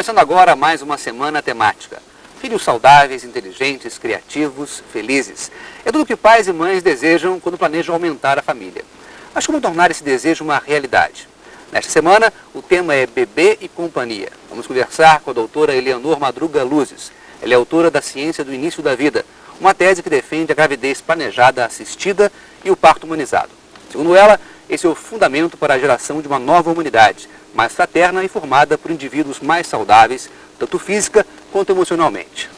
Começando agora mais uma semana temática. Filhos saudáveis, inteligentes, criativos, felizes. É tudo o que pais e mães desejam quando planejam aumentar a família. Mas como tornar esse desejo uma realidade? Nesta semana, o tema é bebê e companhia. Vamos conversar com a doutora Eleanor Madruga Luzes. Ela é autora da Ciência do Início da Vida, uma tese que defende a gravidez planejada assistida e o parto humanizado. Segundo ela, esse é o fundamento para a geração de uma nova humanidade, mais fraterna e formada por indivíduos mais saudáveis, tanto física quanto emocionalmente.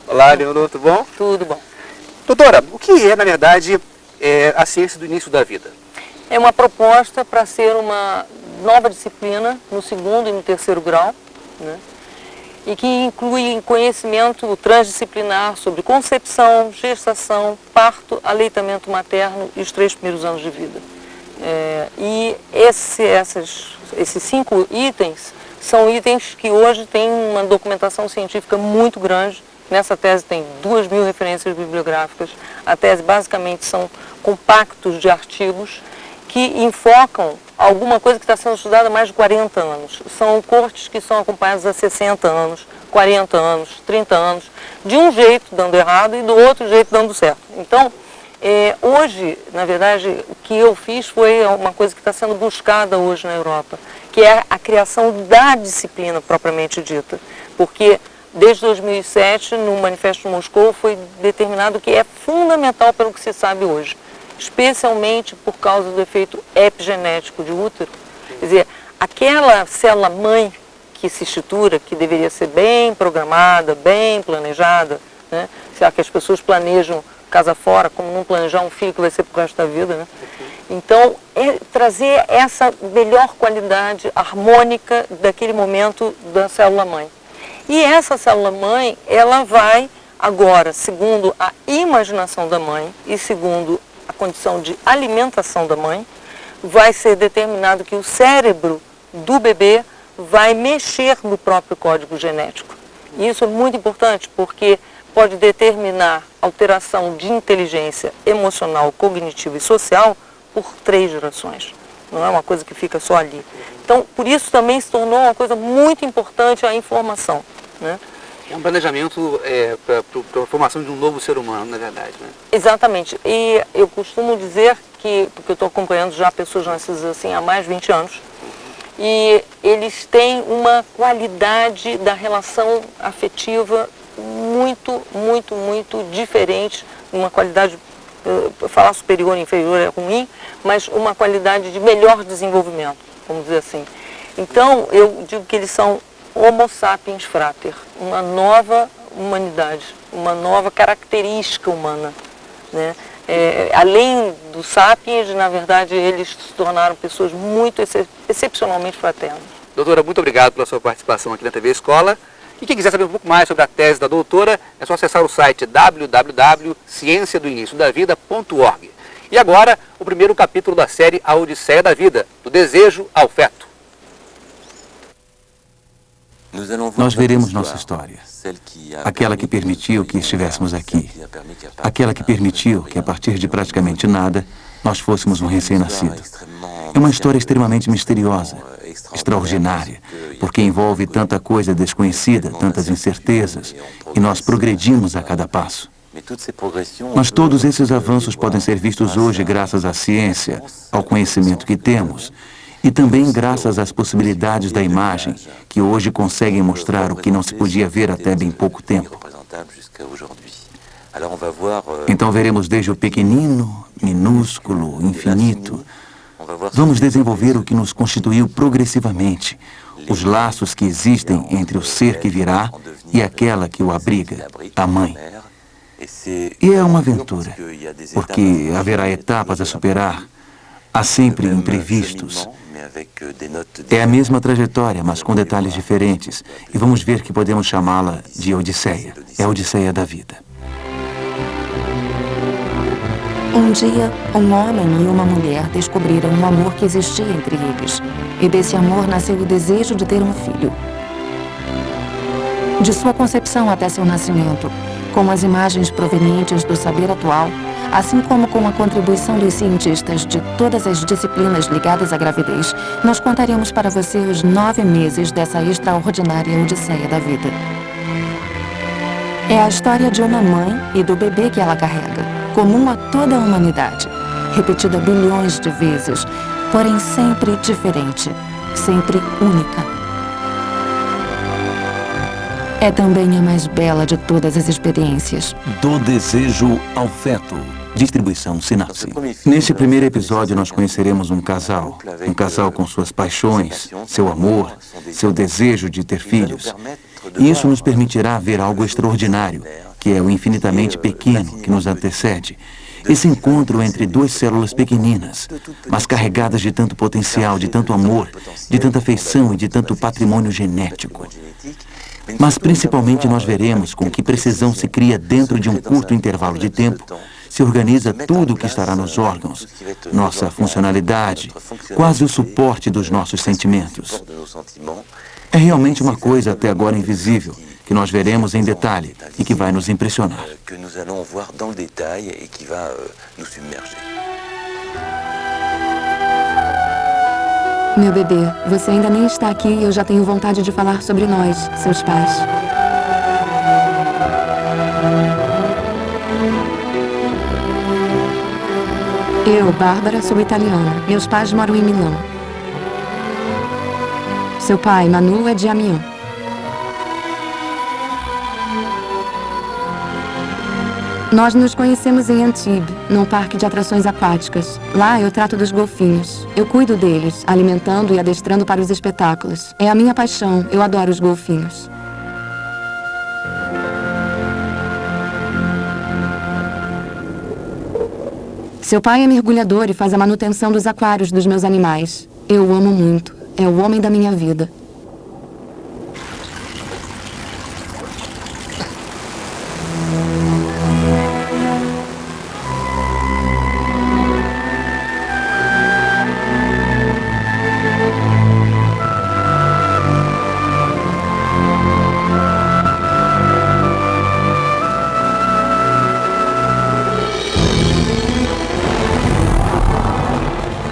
Olá, Eleanor, tudo bom? Tudo bom. Doutora, o que é, na verdade, a ciência do início da vida? É uma proposta para ser uma nova disciplina no segundo e no terceiro grau, né? E que inclui conhecimento transdisciplinar sobre concepção, gestação, parto, aleitamento materno e os 3 primeiros anos de vida. E esses 5 itens são itens que hoje têm uma documentação científica muito grande. Nessa tese tem 2.000 referências bibliográficas. A tese basicamente são compactos de artigos que enfocam alguma coisa que está sendo estudada há mais de 40 anos. São cortes que são acompanhadas há 60 anos, 40 anos, 30 anos, de um jeito dando errado e do outro jeito dando certo. Então, hoje, na verdade, o que eu fiz foi uma coisa que está sendo buscada hoje na Europa, que é a criação da disciplina propriamente dita. Porque desde 2007, no Manifesto de Moscou, foi determinado que é fundamental pelo que se sabe hoje, especialmente por causa do efeito epigenético de útero. Quer dizer, aquela célula-mãe que se estrutura, que deveria ser bem programada, bem planejada, né? Será que as pessoas planejam casa fora, como não planejar um filho que vai ser pro resto da vida, né? Então, trazer essa melhor qualidade harmônica daquele momento da célula-mãe. E essa célula-mãe, ela vai agora, segundo a imaginação da mãe e segundo a condição de alimentação da mãe, vai ser determinado que o cérebro do bebê vai mexer no próprio código genético. E isso é muito importante porque pode determinar alteração de inteligência emocional, cognitiva e social por 3 gerações. Não é uma coisa que fica só ali. Então, por isso também se tornou uma coisa muito importante a informação, né? É um planejamento para a formação de um novo ser humano, na verdade, né? Exatamente. E eu costumo dizer que, porque eu estou acompanhando já pessoas nascidas assim há mais de 20 anos, e eles têm uma qualidade da relação afetiva muito, muito, muito diferente, uma qualidade, falar superior e inferior é ruim, mas uma qualidade de melhor desenvolvimento, vamos dizer assim. Então, eu digo que eles são Homo sapiens frater, uma nova humanidade, uma nova característica humana, né? Além do sapiens, na verdade, eles se tornaram pessoas muito excepcionalmente fraternas. Doutora, muito obrigado pela sua participação aqui na TV Escola. E quem quiser saber um pouco mais sobre a tese da doutora, é só acessar o site www.cienciadoiniciodavida.org. E agora, o primeiro capítulo da série A Odisseia da Vida, do desejo ao feto. Nós veremos nossa história, aquela que permitiu que estivéssemos aqui, aquela que permitiu que, a partir de praticamente nada, nós fôssemos um recém-nascido. É uma história extremamente misteriosa, extraordinária, porque envolve tanta coisa desconhecida, tantas incertezas, e nós progredimos a cada passo. Mas todos esses avanços podem ser vistos hoje graças à ciência, ao conhecimento que temos, e também graças às possibilidades da imagem, que hoje conseguem mostrar o que não se podia ver até bem pouco tempo. Então veremos desde o pequenino, minúsculo, infinito. Vamos desenvolver o que nos constituiu progressivamente, os laços que existem entre o ser que virá e aquela que o abriga, a mãe. E é uma aventura, porque haverá etapas a superar, há sempre imprevistos. É a mesma trajetória, mas com detalhes diferentes. E vamos ver que podemos chamá-la de Odisseia. É a Odisseia da vida. Um dia, um homem e uma mulher descobriram um amor que existia entre eles. E desse amor nasceu o desejo de ter um filho. De sua concepção até seu nascimento, Com as imagens provenientes do saber atual, assim como com a contribuição dos cientistas de todas as disciplinas ligadas à gravidez, nós contaremos para você os 9 meses dessa extraordinária odisseia da vida. É a história de uma mãe e do bebê que ela carrega, comum a toda a humanidade, repetida bilhões de vezes, porém sempre diferente, sempre única. É também a mais bela de todas as experiências. Do desejo ao feto. Distribuição Sinapse. Neste primeiro episódio, nós conheceremos um casal com suas paixões, seu amor, seu desejo de ter filhos. E isso nos permitirá ver algo extraordinário, que é o infinitamente pequeno que nos antecede. Esse encontro entre duas células pequeninas, mas carregadas de tanto potencial, de tanto amor, de tanta afeição e de tanto patrimônio genético. Mas principalmente nós veremos com que precisão se cria dentro de um curto intervalo de tempo, se organiza tudo o que estará nos órgãos, nossa funcionalidade, quase o suporte dos nossos sentimentos. É realmente uma coisa até agora invisível, que nós veremos em detalhe e que vai nos impressionar. Meu bebê, você ainda nem está aqui e eu já tenho vontade de falar sobre nós, seus pais. Eu, Bárbara, sou italiana. Meus pais moram em Milão. Seu pai, Manu, é de Amiens. Nós nos conhecemos em Antibes, num parque de atrações aquáticas. Lá eu trato dos golfinhos. Eu cuido deles, alimentando e adestrando para os espetáculos. É a minha paixão, eu adoro os golfinhos. Seu pai é mergulhador e faz a manutenção dos aquários dos meus animais. Eu o amo muito. É o homem da minha vida.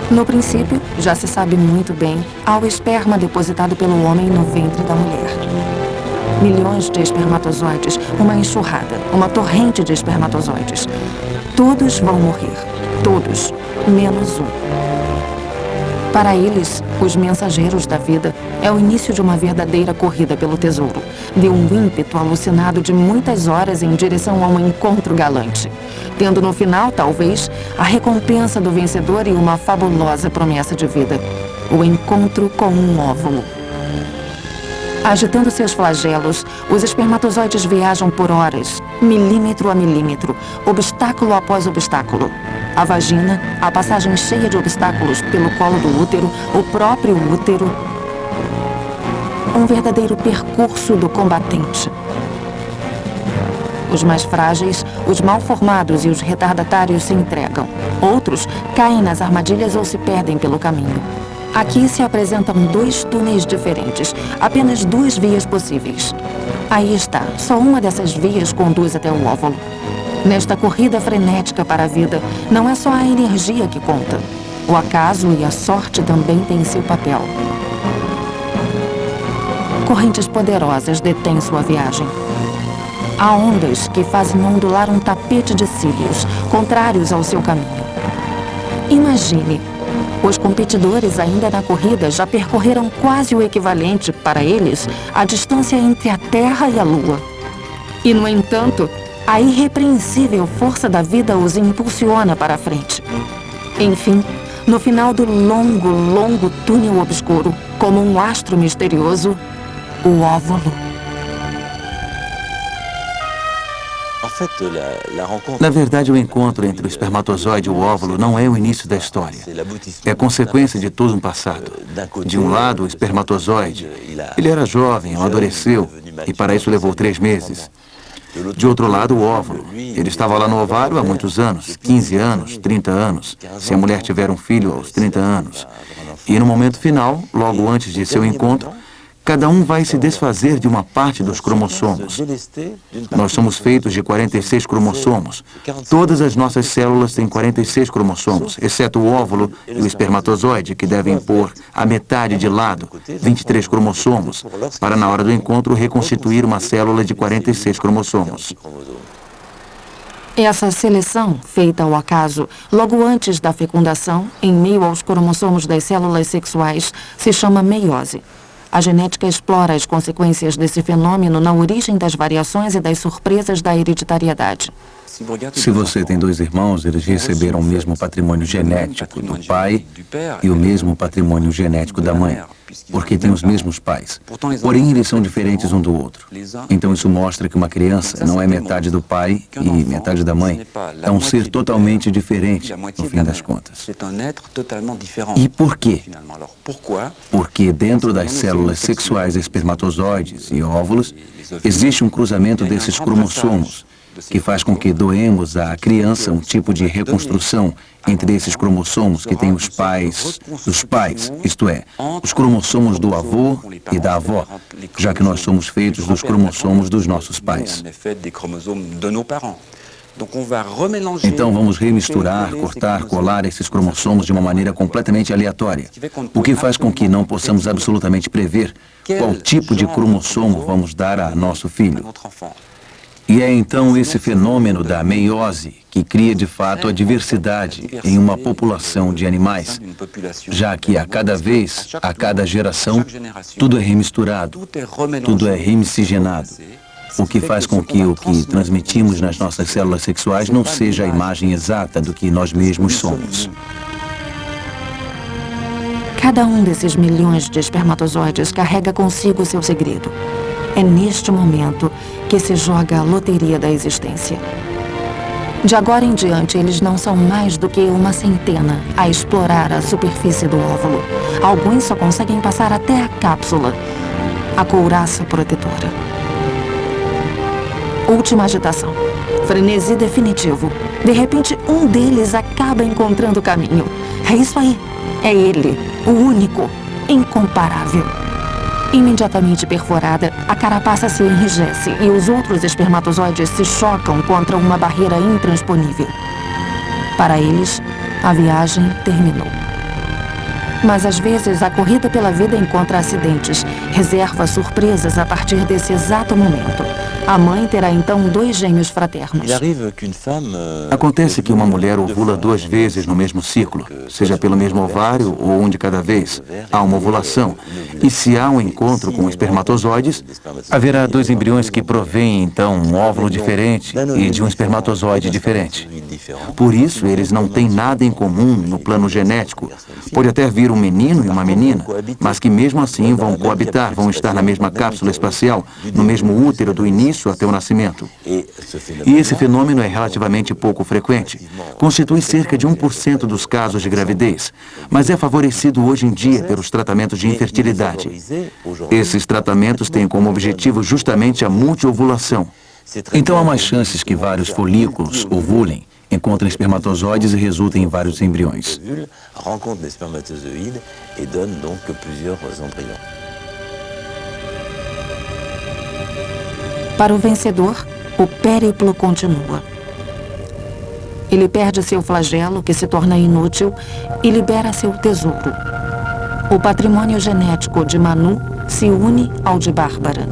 No princípio, já se sabe muito bem, há o esperma depositado pelo homem no ventre da mulher. Milhões de espermatozoides, uma enxurrada, uma torrente de espermatozoides. Todos vão morrer. Todos, menos um. Para eles, os mensageiros da vida, é o início de uma verdadeira corrida pelo tesouro. De um ímpeto alucinado de muitas horas em direção a um encontro galante. Tendo no final, talvez, a recompensa do vencedor e uma fabulosa promessa de vida. O encontro com um óvulo. Agitando seus flagelos, os espermatozoides viajam por horas, milímetro a milímetro, obstáculo após obstáculo. A vagina, a passagem cheia de obstáculos pelo colo do útero, o próprio útero. Um verdadeiro percurso do combatente. Os mais frágeis, os mal formados e os retardatários se entregam. Outros caem nas armadilhas ou se perdem pelo caminho. Aqui se apresentam 2 túneis diferentes, apenas 2 vias possíveis. Aí está, só uma dessas vias conduz até o óvulo. Nesta corrida frenética para a vida, não é só a energia que conta. O acaso e a sorte também têm seu papel. Correntes poderosas detêm sua viagem. Há ondas que fazem ondular um tapete de cílios, contrários ao seu caminho. Imagine, os competidores ainda na corrida já percorreram quase o equivalente, para eles, à distância entre a Terra e a Lua. E, no entanto, a irrepreensível força da vida os impulsiona para a frente. Enfim, no final do longo, longo túnel obscuro, como um astro misterioso, o óvulo. Na verdade, o encontro entre o espermatozoide e o óvulo não é o início da história. É a consequência de todo um passado. De um lado, o espermatozoide. Ele era jovem, amadureceu, e para isso levou 3 meses. De outro lado, o óvulo. Ele estava lá no ovário há muitos anos, 15 anos, 30 anos, se a mulher tiver um filho aos 30 anos. E no momento final, logo antes de seu encontro, Cada um vai se desfazer de uma parte dos cromossomos. Nós somos feitos de 46 cromossomos. Todas as nossas células têm 46 cromossomos, exceto o óvulo e o espermatozoide, que devem pôr a metade de lado, 23 cromossomos, para na hora do encontro reconstituir uma célula de 46 cromossomos. Essa seleção, feita ao acaso, logo antes da fecundação, em meio aos cromossomos das células sexuais, se chama meiose. A genética explora as consequências desse fenômeno na origem das variações e das surpresas da hereditariedade. Se você tem dois irmãos, eles receberam o mesmo patrimônio genético do pai e o mesmo patrimônio genético da mãe, porque têm os mesmos pais. Porém, eles são diferentes um do outro. Então, isso mostra que uma criança não é metade do pai e metade da mãe. É um ser totalmente diferente, no fim das contas. E por quê? Porque dentro das células sexuais espermatozoides e óvulos, existe um cruzamento desses cromossomos, que faz com que doemos à criança um tipo de reconstrução entre esses cromossomos que têm os pais dos pais, isto é, os cromossomos do avô e da avó, já que nós somos feitos dos cromossomos dos nossos pais. Então vamos remisturar, cortar, colar esses cromossomos de uma maneira completamente aleatória, o que faz com que não possamos absolutamente prever qual tipo de cromossomo vamos dar a nosso filho. E é então esse fenômeno da meiose que cria de fato a diversidade em uma população de animais, já que a cada vez, a cada geração, tudo é remisturado, tudo é remiscigenado, o que faz com que o que transmitimos nas nossas células sexuais não seja a imagem exata do que nós mesmos somos. Cada um desses milhões de espermatozoides carrega consigo seu segredo. É neste momento que se joga a loteria da existência. De agora em diante, eles não são mais do que uma centena a explorar a superfície do óvulo. Alguns só conseguem passar até a cápsula, a couraça protetora. Última agitação. Frenesi definitivo. De repente, um deles acaba encontrando o caminho. É isso aí. É ele, o único, incomparável. Imediatamente perforada, a carapaça se enrijece e os outros espermatozoides se chocam contra uma barreira intransponível. Para eles, a viagem terminou. Mas às vezes a corrida pela vida encontra acidentes, reserva surpresas a partir desse exato momento. A mãe terá então 2 gêmeos fraternos. Acontece que uma mulher ovula 2 vezes no mesmo ciclo, seja pelo mesmo ovário ou um de cada vez. Há uma ovulação. E se há um encontro com espermatozoides, haverá 2 embriões que provêm então um óvulo diferente e de um espermatozoide diferente. Por isso, eles não têm nada em comum no plano genético. Pode até vir um menino e uma menina, mas que mesmo assim vão coabitar, vão estar na mesma cápsula espacial, no mesmo útero do início até o nascimento. E esse fenômeno é relativamente pouco frequente. Constitui cerca de 1% dos casos de gravidez, mas é favorecido hoje em dia pelos tratamentos de infertilidade. Esses tratamentos têm como objetivo justamente a multiovulação. Então há mais chances que vários folículos ovulem, encontrem espermatozoides e resultem em vários embriões. Para o vencedor, o périplo continua. Ele perde seu flagelo, que se torna inútil, e libera seu tesouro. O patrimônio genético de Manu se une ao de Bárbara.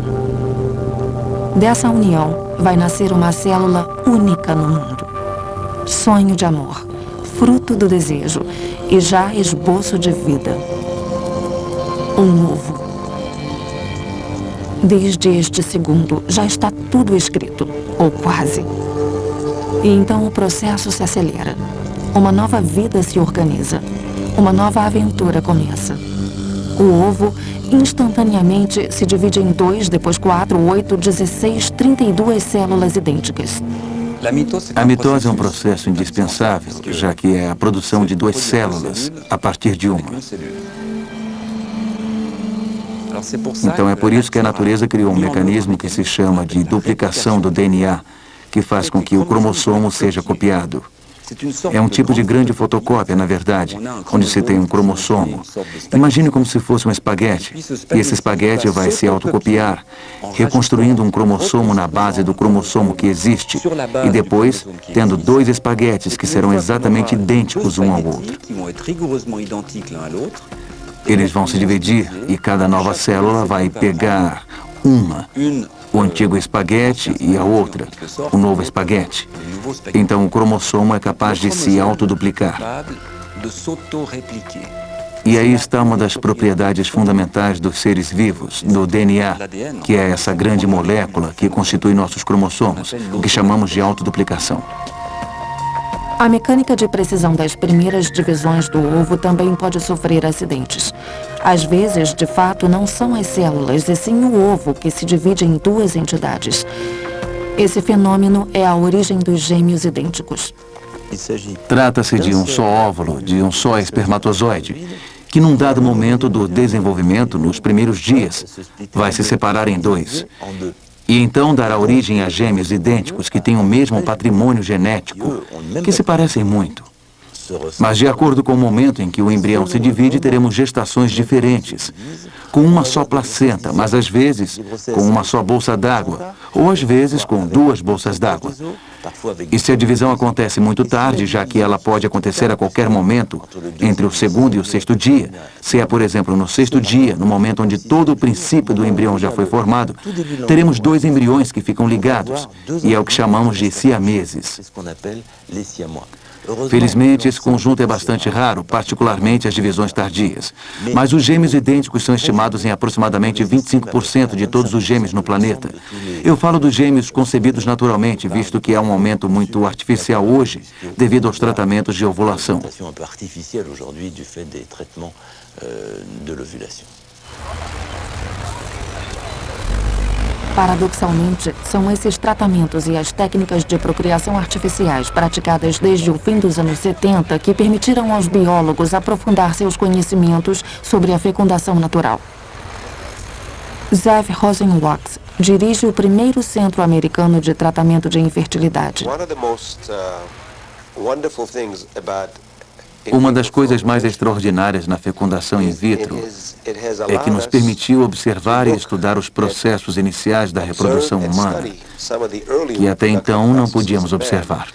Dessa união vai nascer uma célula única no mundo. Sonho de amor, fruto do desejo e já esboço de vida. Um ovo. Desde este segundo, já está tudo escrito, ou quase. E então o processo se acelera. Uma nova vida se organiza. Uma nova aventura começa. O ovo instantaneamente se divide em 2, depois 4, 8, 16, 32 células idênticas. A mitose é um processo indispensável, já que é a produção de 2 células a partir de uma. Então é por isso que a natureza criou um mecanismo que se chama de duplicação do DNA, que faz com que o cromossomo seja copiado. É um tipo de grande fotocópia, na verdade, onde se tem um cromossomo. Imagine como se fosse um espaguete, e esse espaguete vai se autocopiar, reconstruindo um cromossomo na base do cromossomo que existe, e depois tendo dois espaguetes que serão exatamente idênticos um ao outro. Eles vão se dividir e cada nova célula vai pegar o antigo espaguete e a outra, o novo espaguete. Então o cromossomo é capaz de se autoduplicar. E aí está uma das propriedades fundamentais dos seres vivos, do DNA, que é essa grande molécula que constitui nossos cromossomos, o que chamamos de autoduplicação. A mecânica de precisão das primeiras divisões do ovo também pode sofrer acidentes. Às vezes, de fato, não são as células, e sim o ovo que se divide em duas entidades. Esse fenômeno é a origem dos gêmeos idênticos. Trata-se de um só óvulo, de um só espermatozoide, que num dado momento do desenvolvimento, nos primeiros dias, vai se separar em dois. E então dará origem a gêmeos idênticos que têm o mesmo patrimônio genético, que se parecem muito. Mas de acordo com o momento em que o embrião se divide, teremos gestações diferentes, com uma só placenta, mas às vezes com uma só bolsa d'água, ou às vezes com duas bolsas d'água. E se a divisão acontece muito tarde, já que ela pode acontecer a qualquer momento, entre o segundo e o sexto dia, se é, por exemplo, no sexto dia, no momento onde todo o princípio do embrião já foi formado, teremos dois embriões que ficam ligados, e é o que chamamos de siameses. Felizmente, esse conjunto é bastante raro, particularmente as divisões tardias. Mas os gêmeos idênticos são estimados em aproximadamente 25% de todos os gêmeos no planeta. Eu falo dos gêmeos concebidos naturalmente, visto que há um aumento muito artificial hoje, devido aos tratamentos de ovulação. Paradoxalmente, são esses tratamentos e as técnicas de procriação artificiais praticadas desde o fim dos anos 70 que permitiram aos biólogos aprofundar seus conhecimentos sobre a fecundação natural. Zev Rosenwachs dirige o primeiro centro americano de tratamento de infertilidade. Uma das coisas mais extraordinárias na fecundação in vitro é que nos permitiu observar e estudar os processos iniciais da reprodução humana, que até então não podíamos observar.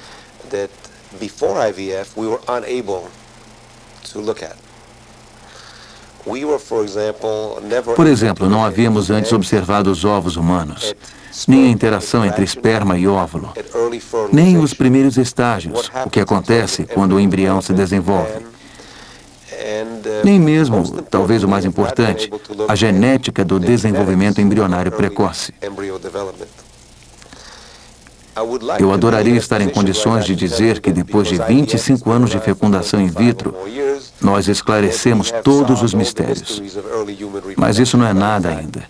Por exemplo, não havíamos antes observado os ovos humanos, nem a interação entre esperma e óvulo, nem os primeiros estágios, o que acontece quando o embrião se desenvolve. Nem mesmo, talvez o mais importante, a genética do desenvolvimento embrionário precoce. Eu adoraria estar em condições de dizer que depois de 25 anos de fecundação in vitro, nós esclarecemos todos os mistérios. Mas isso não é nada ainda.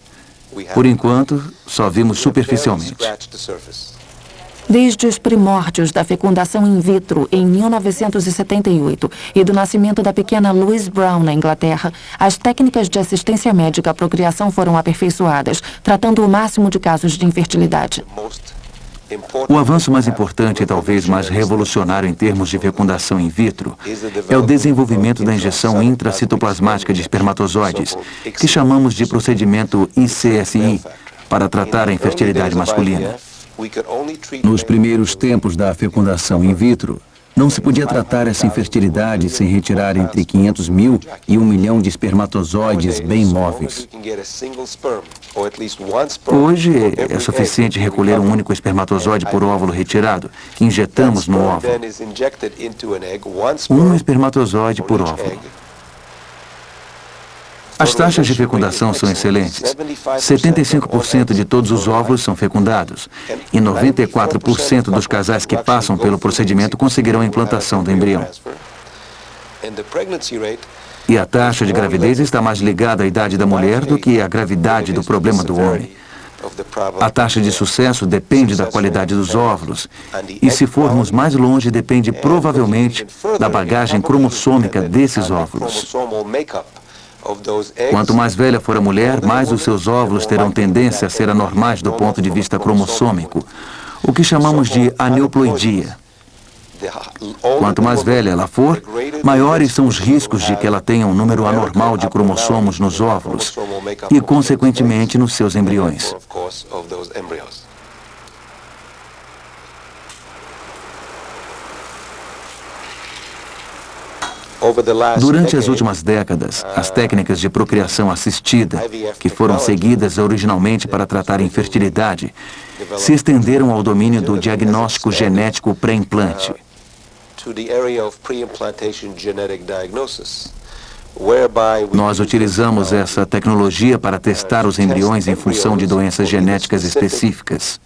Por enquanto, só vimos superficialmente. Desde os primórdios da fecundação in vitro em 1978 e do nascimento da pequena Louise Brown na Inglaterra, as técnicas de assistência médica à procriação foram aperfeiçoadas, tratando o máximo de casos de infertilidade. O avanço mais importante e talvez mais revolucionário em termos de fecundação in vitro é o desenvolvimento da injeção intracitoplasmática de espermatozoides, que chamamos de procedimento ICSI, para tratar a infertilidade masculina. Nos primeiros tempos da fecundação in vitro, não se podia tratar essa infertilidade sem retirar entre 500 mil e 1 milhão de espermatozoides bem móveis. Hoje é suficiente recolher um único espermatozoide por óvulo retirado, que injetamos no óvulo. Um espermatozoide por óvulo. As taxas de fecundação são excelentes. 75% de todos os óvulos são fecundados e 94% dos casais que passam pelo procedimento conseguirão a implantação do embrião. E a taxa de gravidez está mais ligada à idade da mulher do que à gravidade do problema do homem. A taxa de sucesso depende da qualidade dos óvulos, e se formos mais longe, depende provavelmente da bagagem cromossômica desses óvulos. Quanto mais velha for a mulher, mais os seus óvulos terão tendência a ser anormais do ponto de vista cromossômico, o que chamamos de aneuploidia. Quanto mais velha ela for, maiores são os riscos de que ela tenha um número anormal de cromossomos nos óvulos e, consequentemente, nos seus embriões. Durante as últimas décadas, as técnicas de procriação assistida, que foram seguidas originalmente para tratar infertilidade, se estenderam ao domínio do diagnóstico genético pré-implante. Nós utilizamos essa tecnologia para testar os embriões em função de doenças genéticas específicas,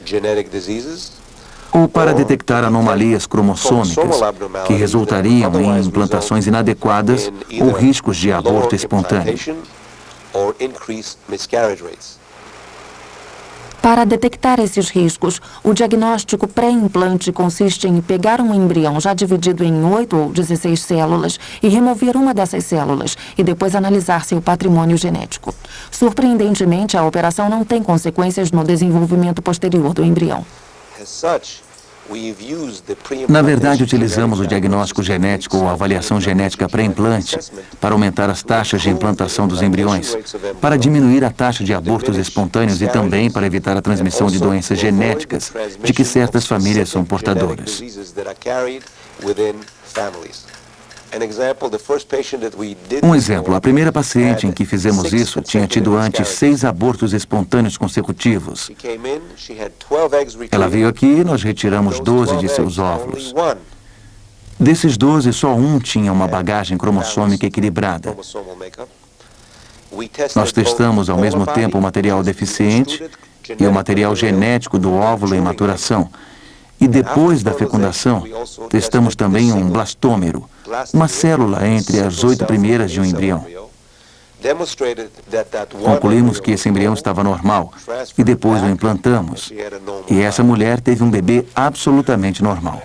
ou para detectar anomalias cromossômicas que resultariam em implantações inadequadas ou riscos de aborto espontâneo. Para detectar esses riscos, o diagnóstico pré-implante consiste em pegar um embrião já dividido em 8 ou 16 células e remover uma dessas células e depois analisar seu patrimônio genético. Surpreendentemente, a operação não tem consequências no desenvolvimento posterior do embrião. Na verdade, utilizamos o diagnóstico genético ou avaliação genética pré-implante para aumentar as taxas de implantação dos embriões, para diminuir a taxa de abortos espontâneos e também para evitar a transmissão de doenças genéticas de que certas famílias são portadoras. Um exemplo, a primeira paciente em que fizemos isso tinha tido antes 6 abortos espontâneos consecutivos. Ela veio aqui e nós retiramos 12 de seus óvulos. Desses 12, só um tinha uma bagagem cromossômica equilibrada. Nós testamos ao mesmo tempo o material deficiente e o material genético do óvulo em maturação. E depois da fecundação, testamos também um blastômero, uma célula entre as 8 primeiras de um embrião. Concluímos que esse embrião estava normal e depois o implantamos. E essa mulher teve um bebê absolutamente normal.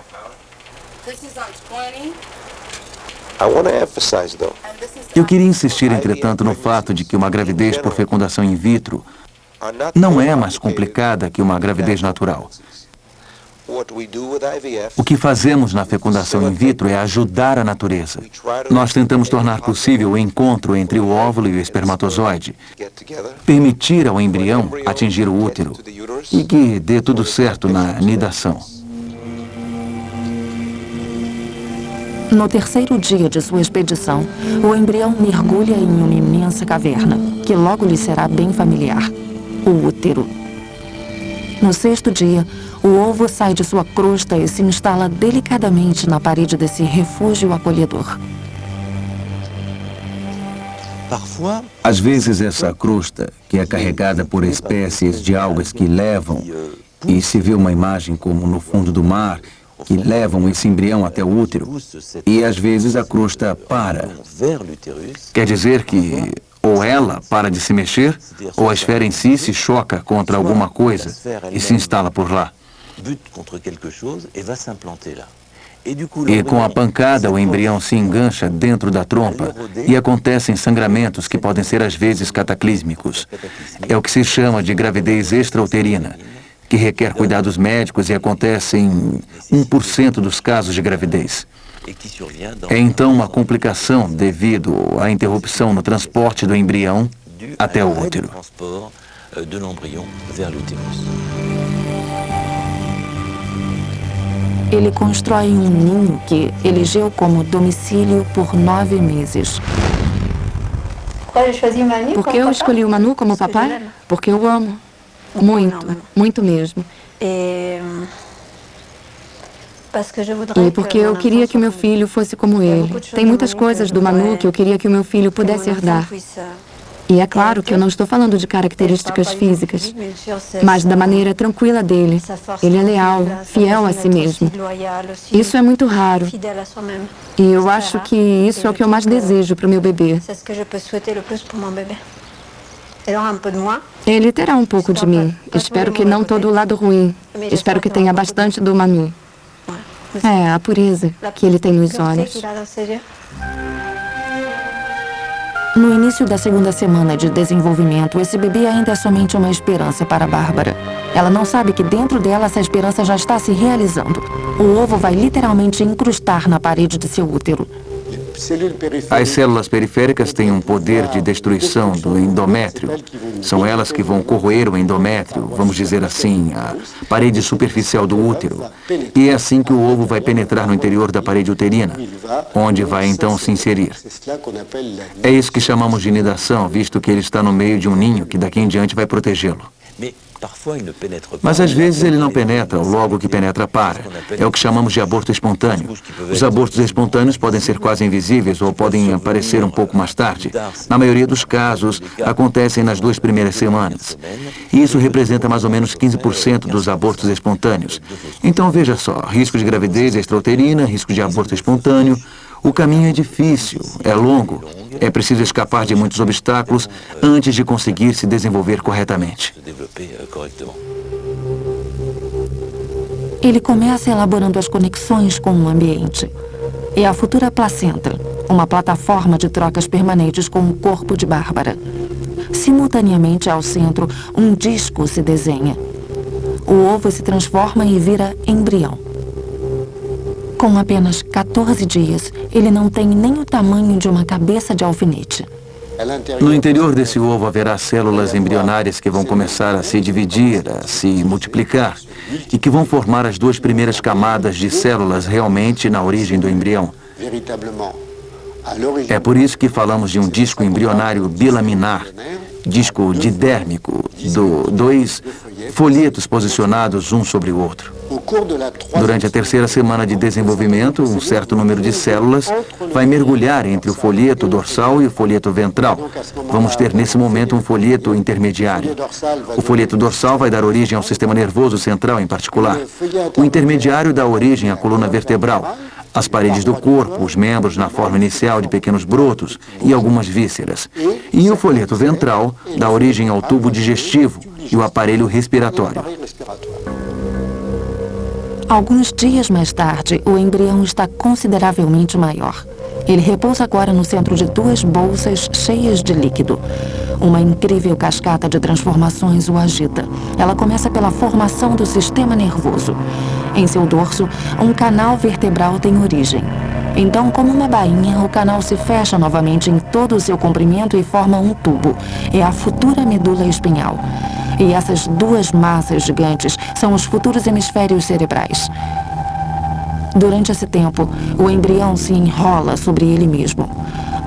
Eu queria insistir, entretanto, no fato de que uma gravidez por fecundação in vitro não é mais complicada que uma gravidez natural. O que fazemos na fecundação in vitro é ajudar a natureza. Nós tentamos tornar possível o encontro entre o óvulo e o espermatozoide, permitir ao embrião atingir o útero e que dê tudo certo na nidação. No terceiro dia de sua expedição, o embrião mergulha em uma imensa caverna, que logo lhe será bem familiar, o útero. No sexto dia, o ovo sai de sua crosta e se instala delicadamente na parede desse refúgio acolhedor. Às vezes essa crosta, que é carregada por espécies de algas que levam, e se vê uma imagem como no fundo do mar, que levam esse embrião até o útero, e às vezes a crosta para. Quer dizer que ou ela para de se mexer, ou a esfera em si se choca contra alguma coisa e se instala por lá. E com a pancada, o embrião se engancha dentro da trompa e acontecem sangramentos que podem ser às vezes cataclísmicos. É o que se chama de gravidez extrauterina, que requer cuidados médicos e acontece em 1% dos casos de gravidez. É então uma complicação devido à interrupção no transporte do embrião até o útero. Ele constrói um ninho que elegeu como domicílio por 9 meses. Por que eu escolhi o Manu como papai? Porque eu amo. Muito, muito mesmo. E porque eu queria que o meu filho fosse como ele. Tem muitas coisas do Manu que eu queria que o meu filho pudesse herdar. E é claro que eu não estou falando de características físicas, mas da maneira tranquila dele. Ele é leal, fiel a si mesmo. Isso é muito raro. E eu acho que isso é o que eu mais desejo para o meu bebê. Ele terá um pouco de mim. Espero que não todo o lado ruim. Espero que tenha bastante do Manu. É, a pureza que ele tem nos olhos. No início da segunda semana de desenvolvimento, esse bebê ainda é somente uma esperança para Bárbara. Ela não sabe que dentro dela essa esperança já está se realizando. O ovo vai literalmente incrustar na parede de seu útero. As células periféricas têm um poder de destruição do endométrio. São elas que vão corroer o endométrio, vamos dizer assim, a parede superficial do útero. E é assim que o ovo vai penetrar no interior da parede uterina, onde vai então se inserir. É isso que chamamos de nidação, visto que ele está no meio de um ninho que daqui em diante vai protegê-lo. Mas às vezes ele não penetra, ou logo que penetra para. É o que chamamos de aborto espontâneo. Os abortos espontâneos podem ser quase invisíveis ou podem aparecer um pouco mais tarde. Na maioria dos casos, acontecem nas 2 primeiras semanas. E isso representa mais ou menos 15% dos abortos espontâneos. Então veja só, risco de gravidez extrauterina, risco de aborto espontâneo. O caminho é difícil, é longo. É preciso escapar de muitos obstáculos antes de conseguir se desenvolver corretamente. Ele começa elaborando as conexões com o ambiente. É a futura placenta, uma plataforma de trocas permanentes com o corpo de Bárbara. Simultaneamente ao centro, um disco se desenha. O ovo se transforma e vira embrião. Com apenas 14 dias, ele não tem nem o tamanho de uma cabeça de alfinete. No interior desse ovo haverá células embrionárias que vão começar a se dividir, a se multiplicar, e que vão formar as 2 primeiras camadas de células realmente na origem do embrião. É por isso que falamos de um disco embrionário bilaminar, disco didérmico, 2 folhetos posicionados um sobre o outro. Durante a 3ª semana de desenvolvimento, um certo número de células vai mergulhar entre o folheto dorsal e o folheto ventral. Vamos ter nesse momento um folheto intermediário. O folheto dorsal vai dar origem ao sistema nervoso central em particular. O intermediário dá origem à coluna vertebral, as paredes do corpo, os membros na forma inicial de pequenos brotos e algumas vísceras. E o folheto ventral dá origem ao tubo digestivo e o aparelho respiratório. Alguns dias mais tarde, o embrião está consideravelmente maior. Ele repousa agora no centro de 2 bolsas cheias de líquido. Uma incrível cascata de transformações o agita. Ela começa pela formação do sistema nervoso. Em seu dorso, um canal vertebral tem origem. Então, como uma bainha, o canal se fecha novamente em todo o seu comprimento e forma um tubo. É a futura medula espinhal. E essas 2 massas gigantes são os futuros hemisférios cerebrais. Durante esse tempo, o embrião se enrola sobre ele mesmo.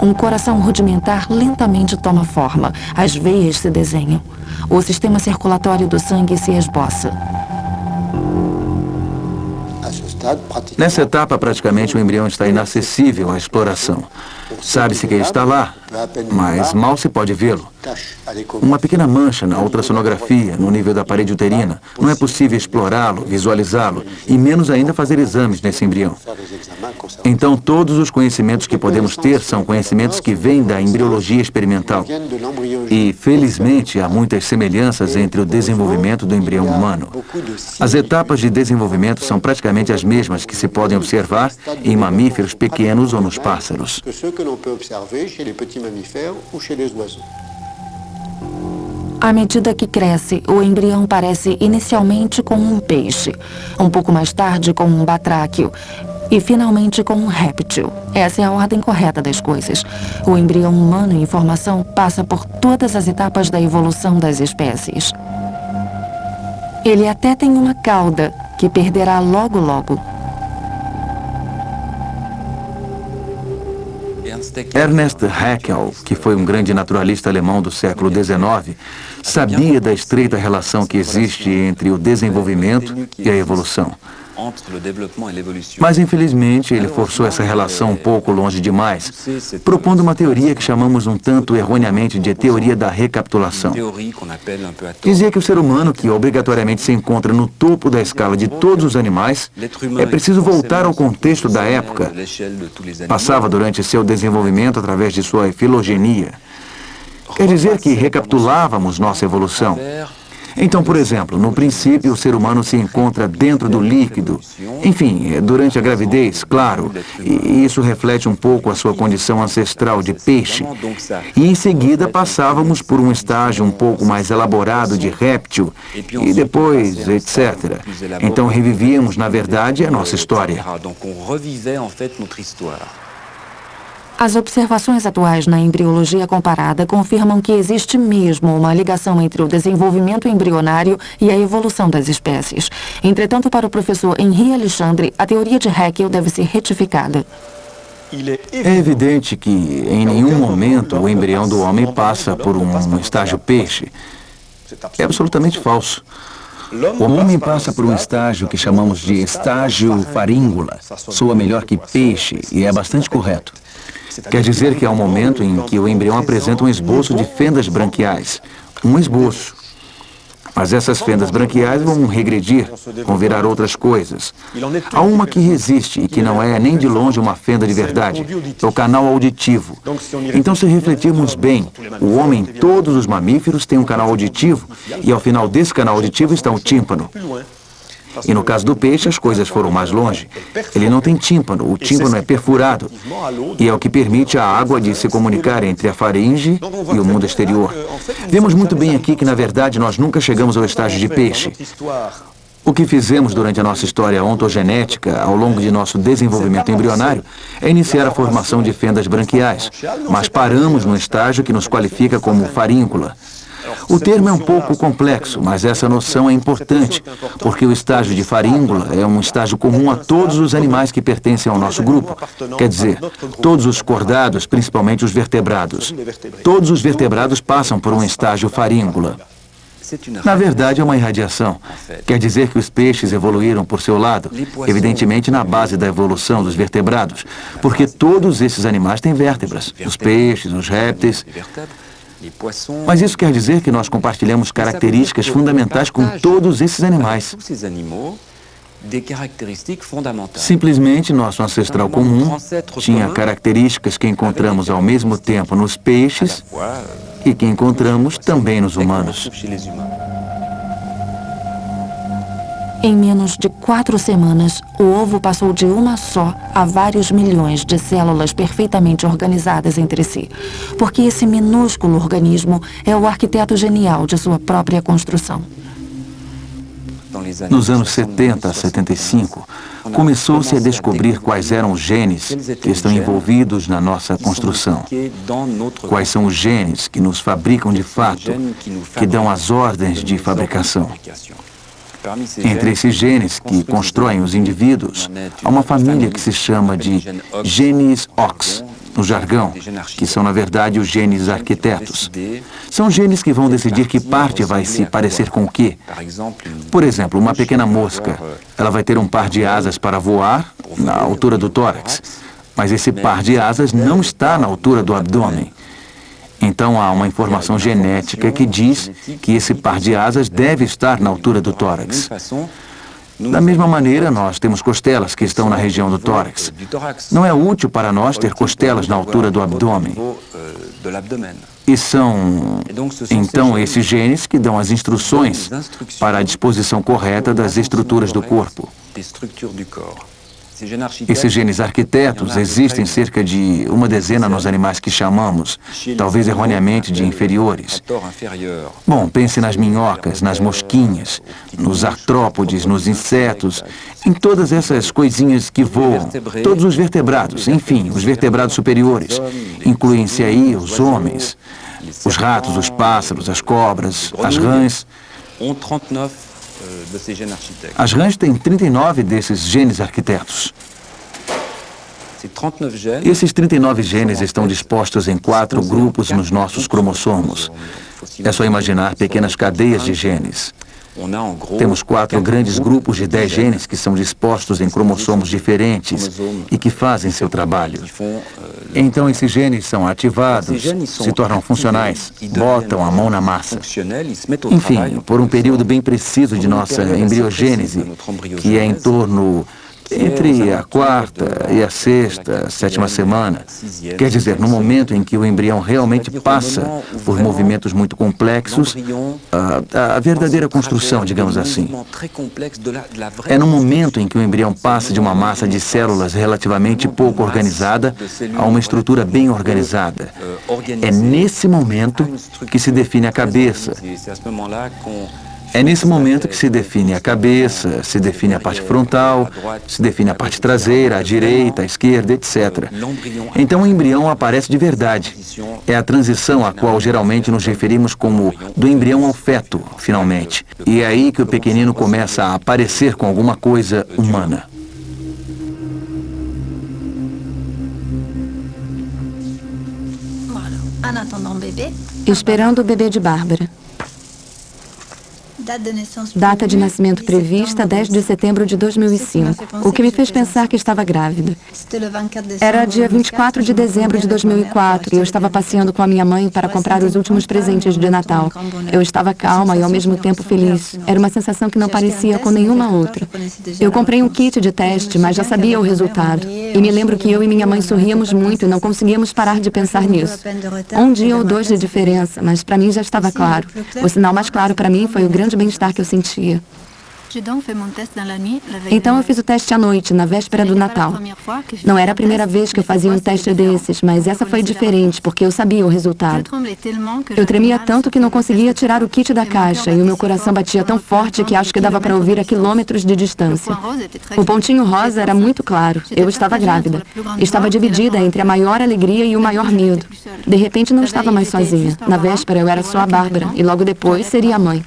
Um coração rudimentar lentamente toma forma. As veias se desenham. O sistema circulatório do sangue se esboça. Nessa etapa, praticamente, o embrião está inacessível à exploração. Sabe-se que ele está lá, mas mal se pode vê-lo. Uma pequena mancha na ultrassonografia, no nível da parede uterina. Não é possível explorá-lo, visualizá-lo, e menos ainda fazer exames nesse embrião. Então, todos os conhecimentos que podemos ter são conhecimentos que vêm da embriologia experimental. E, felizmente, há muitas semelhanças entre o desenvolvimento do embrião humano. As etapas de desenvolvimento são praticamente as mesmas que se podem observar em mamíferos pequenos ou nos pássaros. À medida que cresce, o embrião parece inicialmente com um peixe, um pouco mais tarde com um batráquio e finalmente com um réptil. Essa é a ordem correta das coisas. O embrião humano em formação passa por todas as etapas da evolução das espécies. Ele até tem uma cauda, que perderá logo logo. Ernst Haeckel, que foi um grande naturalista alemão do século XIX, sabia da estreita relação que existe entre o desenvolvimento e a evolução. Mas, infelizmente, ele forçou essa relação um pouco longe demais, propondo uma teoria que chamamos um tanto erroneamente de teoria da recapitulação. Dizia que o ser humano, que obrigatoriamente se encontra no topo da escala de todos os animais, é preciso voltar ao contexto da época. Passava durante seu desenvolvimento através de sua filogenia. Quer dizer que recapitulávamos nossa evolução. Então, por exemplo, no princípio, o ser humano se encontra dentro do líquido. Enfim, durante a gravidez, claro. E isso reflete um pouco a sua condição ancestral de peixe. E em seguida passávamos por um estágio um pouco mais elaborado de réptil. E depois, etc. Então revivíamos, na verdade, a nossa história. As observações atuais na embriologia comparada confirmam que existe mesmo uma ligação entre o desenvolvimento embrionário e a evolução das espécies. Entretanto, para o professor Henri Alexandre, a teoria de Haeckel deve ser retificada. É evidente que, em nenhum momento, o embrião do homem passa por um estágio peixe. É absolutamente falso. O homem passa por um estágio que chamamos de estágio faríngula. Soa melhor que peixe e é bastante correto. Quer dizer que há um momento em que o embrião apresenta um esboço de fendas branquiais. Um esboço. Mas essas fendas branquiais vão regredir, vão virar outras coisas. Há uma que resiste e que não é nem de longe uma fenda de verdade. É o canal auditivo. Então, se refletirmos bem, o homem, todos os mamíferos têm um canal auditivo e ao final desse canal auditivo está o tímpano. E no caso do peixe, as coisas foram mais longe. Ele não tem tímpano, o tímpano é perfurado. E é o que permite à água de se comunicar entre a faringe e o mundo exterior. Vemos muito bem aqui que, na verdade, nós nunca chegamos ao estágio de peixe. O que fizemos durante a nossa história ontogenética, ao longo de nosso desenvolvimento embrionário, é iniciar a formação de fendas branquiais. Mas paramos no estágio que nos qualifica como faríncula. O termo é um pouco complexo, mas essa noção é importante, porque o estágio de faríngula é um estágio comum a todos os animais que pertencem ao nosso grupo. Quer dizer, todos os cordados, principalmente os vertebrados. Todos os vertebrados passam por um estágio faríngula. Na verdade, é uma irradiação. Quer dizer que os peixes evoluíram por seu lado, evidentemente na base da evolução dos vertebrados, porque todos esses animais têm vértebras, os peixes, os répteis. Mas isso quer dizer que nós compartilhamos características fundamentais com todos esses animais. Simplesmente, nosso ancestral comum tinha características que encontramos ao mesmo tempo nos peixes e que encontramos também nos humanos. Em menos de 4 semanas, o ovo passou de uma só a vários milhões de células perfeitamente organizadas entre si, porque esse minúsculo organismo é o arquiteto genial de sua própria construção. Nos anos 70 a 75, começou-se a descobrir quais eram os genes que estão envolvidos na nossa construção. Quais são os genes que nos fabricam de fato, que dão as ordens de fabricação. Entre esses genes que constroem os indivíduos, há uma família que se chama de genes OX, no jargão, que são, na verdade, os genes arquitetos. São genes que vão decidir que parte vai se parecer com o quê. Por exemplo, uma pequena mosca, ela vai ter um par de asas para voar na altura do tórax, mas esse par de asas não está na altura do abdômen. Então há uma informação genética que diz que esse par de asas deve estar na altura do tórax. Da mesma maneira, nós temos costelas que estão na região do tórax. Não é útil para nós ter costelas na altura do abdômen. E são, então, esses genes que dão as instruções para a disposição correta das estruturas do corpo. Esses genes arquitetos existem cerca de uma dezena nos animais que chamamos, talvez erroneamente, de inferiores. Bom, pense nas minhocas, nas mosquinhas, nos artrópodes, nos insetos, em todas essas coisinhas que voam, todos os vertebrados, enfim, os vertebrados superiores. Incluem-se aí os homens, os ratos, os pássaros, as cobras, as rãs. As rãs têm 39 desses genes arquitetos. Esses 39 genes estão dispostos em 4 grupos nos nossos cromossomos. É só imaginar pequenas cadeias de genes. Temos 4 grandes grupos de 10 genes que são dispostos em cromossomos diferentes e que fazem seu trabalho. Então esses genes são ativados, se tornam funcionais, botam a mão na massa. Enfim, por um período bem preciso de nossa embriogênese, que é em torno entre a quarta e a sexta, sétima semana. Quer dizer, no momento em que o embrião realmente passa por movimentos muito complexos, a verdadeira construção, digamos assim. É no momento em que o embrião passa de uma massa de células relativamente pouco organizada a uma estrutura bem organizada. É nesse momento que se define a cabeça. É nesse momento que se define a cabeça, se define a parte frontal, se define a parte traseira, a direita, a esquerda, etc. Então o embrião aparece de verdade. É a transição a qual geralmente nos referimos como do embrião ao feto, finalmente. E é aí que o pequenino começa a aparecer com alguma coisa humana. Esperando o bebê de Bárbara. Data de nascimento prevista, 10 de setembro de 2005, o que me fez pensar que estava grávida. Era dia 24 de dezembro de 2004 e eu estava passeando com a minha mãe para comprar os últimos presentes de Natal. Eu estava calma e ao mesmo tempo feliz. Era uma sensação que não parecia com nenhuma outra. Eu comprei um kit de teste, mas já sabia o resultado. E me lembro que eu e minha mãe sorríamos muito e não conseguíamos parar de pensar nisso. Um dia ou dois de diferença, mas para mim já estava claro. O sinal mais claro para mim foi o grande bem-estar que eu sentia. Então eu fiz o teste à noite, na véspera do Natal. Não era a primeira vez que eu fazia um teste desses, mas essa foi diferente, porque eu sabia o resultado. Eu tremia tanto que não conseguia tirar o kit da caixa e o meu coração batia tão forte que acho que dava para ouvir a quilômetros de distância. O pontinho rosa era muito claro. Eu estava grávida. Estava dividida entre a maior alegria e o maior medo. De repente não estava mais sozinha. Na véspera eu era só a Bárbara e logo depois seria a mãe.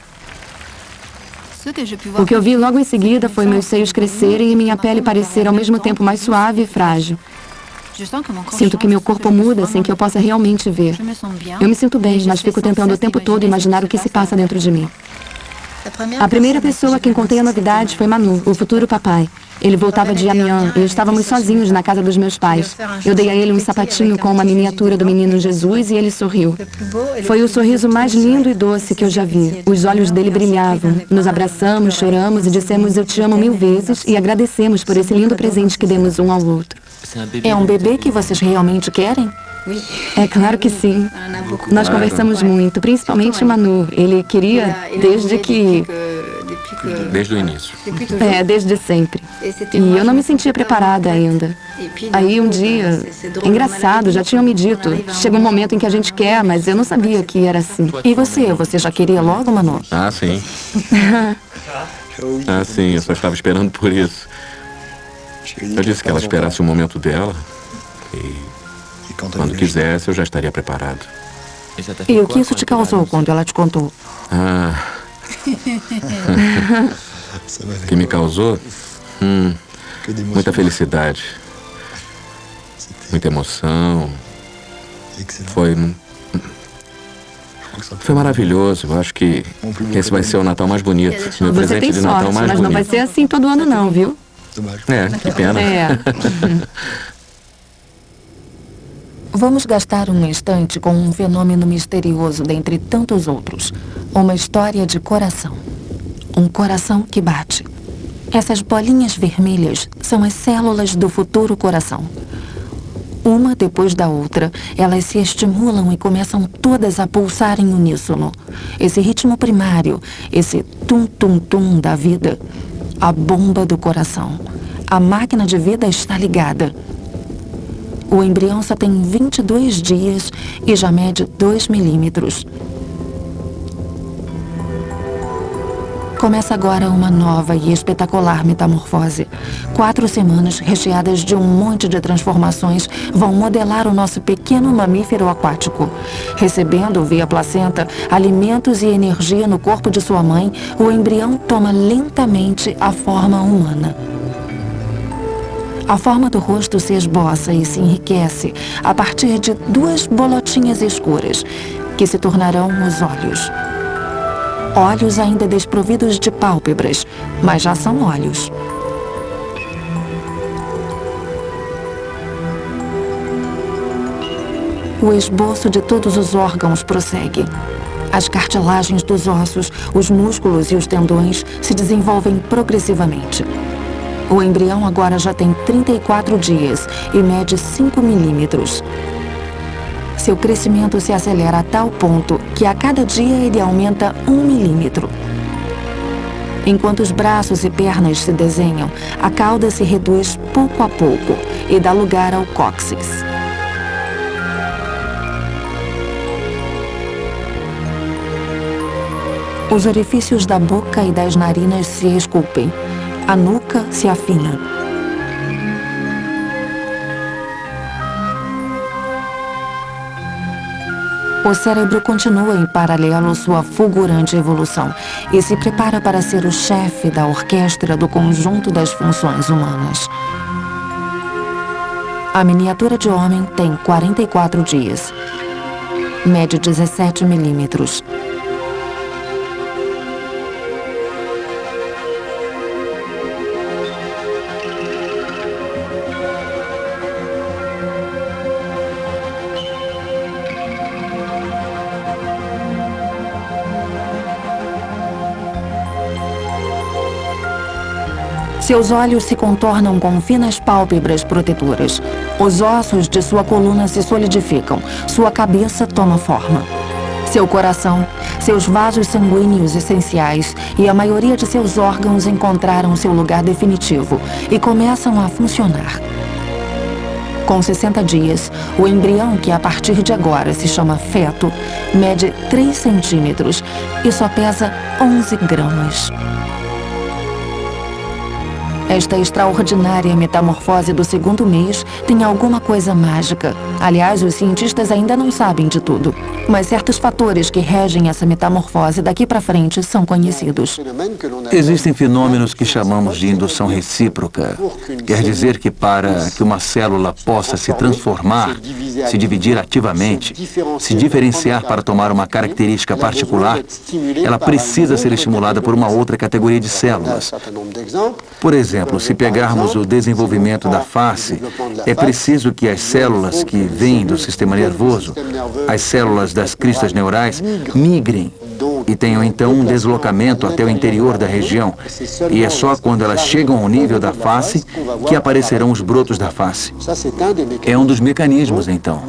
O que eu vi logo em seguida foi meus seios crescerem e minha pele parecer ao mesmo tempo mais suave e frágil. Sinto que meu corpo muda sem que eu possa realmente ver. Eu me sinto bem, mas fico tentando o tempo todo imaginar o que se passa dentro de mim. A primeira pessoa a quem contei a novidade foi Manu, o futuro papai. Ele voltava de Amiens e estávamos sozinhos na casa dos meus pais. Eu dei a ele um sapatinho com uma miniatura do menino Jesus e ele sorriu. Foi o sorriso mais lindo e doce que eu já vi. Os olhos dele brilhavam. Nos abraçamos, choramos e dissemos eu te amo 1000 vezes e agradecemos por esse lindo presente que demos um ao outro. É um bebê que vocês realmente querem? É claro que sim. Nós conversamos muito, principalmente o Manu. Ele queria Desde o início. Desde sempre. E eu não me sentia preparada ainda. Aí um dia, engraçado, já tinham me dito, chega um momento em que a gente quer, mas eu não sabia que era assim. E você já queria logo, Manu? Ah, sim. Eu só estava esperando por isso. Eu disse que ela esperasse o momento dela e quando quisesse eu já estaria preparado. E o que isso te causou quando ela te contou? O que me causou? Muita felicidade, muita emoção. Foi maravilhoso. Eu acho que esse vai ser o Natal mais bonito. Meu Você presente tem de Natal sorte, mais mas bonito. não vai ser assim todo ano não, viu? Que pena. Vamos gastar um instante com um fenômeno misterioso dentre tantos outros. Uma história de coração. Um coração que bate. Essas bolinhas vermelhas são as células do futuro coração. Uma depois da outra, elas se estimulam e começam todas a pulsar em uníssono. Esse ritmo primário, esse tum-tum-tum da vida. A bomba do coração. A máquina de vida está ligada. O embrião só tem 22 dias e já mede 2 milímetros. Começa agora uma nova e espetacular metamorfose. 4 semanas recheadas de um monte de transformações vão modelar o nosso pequeno mamífero aquático. Recebendo via placenta alimentos e energia no corpo de sua mãe, o embrião toma lentamente a forma humana. A forma do rosto se esboça e se enriquece a partir de 2 bolotinhas escuras, que se tornarão os olhos. Olhos ainda desprovidos de pálpebras, mas já são olhos. O esboço de todos os órgãos prossegue. As cartilagens dos ossos, os músculos e os tendões se desenvolvem progressivamente. O embrião agora já tem 34 dias e mede 5 milímetros. Seu crescimento se acelera a tal ponto que a cada dia ele aumenta 1 milímetro. Enquanto os braços e pernas se desenham, a cauda se reduz pouco a pouco e dá lugar ao cóccix. Os orifícios da boca e das narinas se esculpem. A nuca se afina. O cérebro continua em paralelo sua fulgurante evolução e se prepara para ser o chefe da orquestra do conjunto das funções humanas. A miniatura de homem tem 44 dias. Mede 17 milímetros. Seus olhos se contornam com finas pálpebras protetoras. Os ossos de sua coluna se solidificam. Sua cabeça toma forma. Seu coração, seus vasos sanguíneos essenciais e a maioria de seus órgãos encontraram seu lugar definitivo e começam a funcionar. Com 60 dias, o embrião, que a partir de agora se chama feto, mede 3 centímetros e só pesa 11 gramas. Esta extraordinária metamorfose do segundo mês tem alguma coisa mágica. Aliás, os cientistas ainda não sabem de tudo. Mas certos fatores que regem essa metamorfose daqui para frente são conhecidos. Existem fenômenos que chamamos de indução recíproca. Quer dizer que para que uma célula possa se transformar, se dividir ativamente, se diferenciar para tomar uma característica particular, ela precisa ser estimulada por uma outra categoria de células. Por exemplo, se pegarmos o desenvolvimento da face, é preciso que as células que vêm do sistema nervoso, as células das cristas neurais, migrem e tenham então um deslocamento até o interior da região. E é só quando elas chegam ao nível da face que aparecerão os brotos da face. É um dos mecanismos, então.